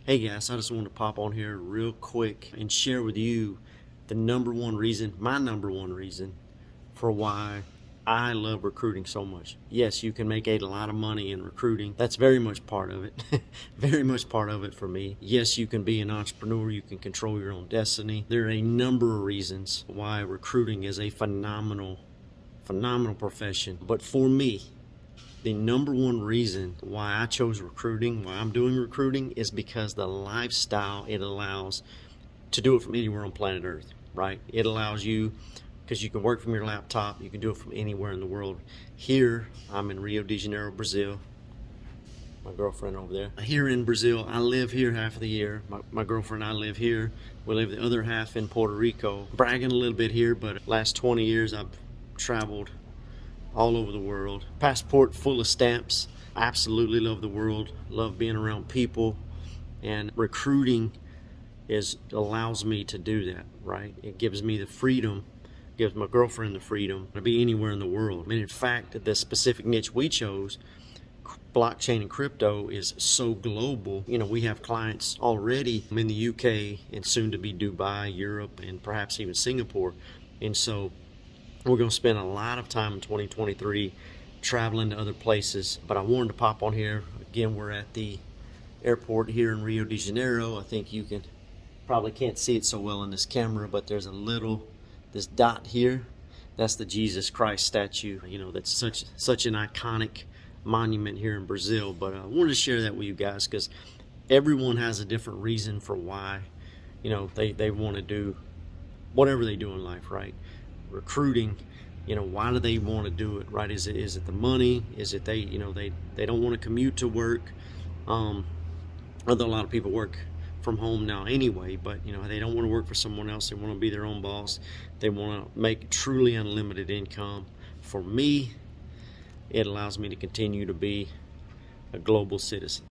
Hey guys, I just wanted to pop on here real quick and share with you the number one reason, my number one reason for why I love recruiting so much. Yes, you can make a lot of money in recruiting. That's very much part of it. Very much part of it for me. Yes, you can be an entrepreneur. You can control your own destiny. There are a number of reasons why recruiting is a phenomenal profession. But for me, the number one reason why I chose recruiting, why I'm doing recruiting, is because the lifestyle it allows to do it from anywhere on planet Earth, right? It allows you, because you can work from your laptop, you can do it from anywhere in the world. Here, I'm in Rio de Janeiro, Brazil. My girlfriend over there. Here in Brazil, I live here half of the year. My girlfriend and I live here. We live the other half in Puerto Rico. Bragging a little bit here, but last 20 years I've traveled all over the world. Passport full of stamps. Absolutely love the world. Love being around people. And recruiting allows me to do that, right? It gives me the freedom, gives my girlfriend the freedom to be anywhere in the world. I mean, in fact, the specific niche we chose, blockchain and crypto, is so global. You know, we have clients already in the UK and soon to be Dubai, Europe, and perhaps even Singapore. And so we're going to spend a lot of time in 2023 traveling to other places. But I wanted to pop on here. Again, we're at the airport here in Rio de Janeiro. I think you can probably can't see it so well in this camera, but there's this dot here. That's the Jesus Christ statue. You know, that's such an iconic monument here in Brazil. But I wanted to share that with you guys because everyone has a different reason for why, you know, they want to do whatever they do in life, right? Recruiting, you know, why do they want to do it, right? Is it the money? Is it they don't want to commute to work? Although a lot of people work from home now anyway, but you know, they don't want to work for someone else. They want to be their own boss. They want to make truly unlimited income. For me, it allows me to continue to be a global citizen.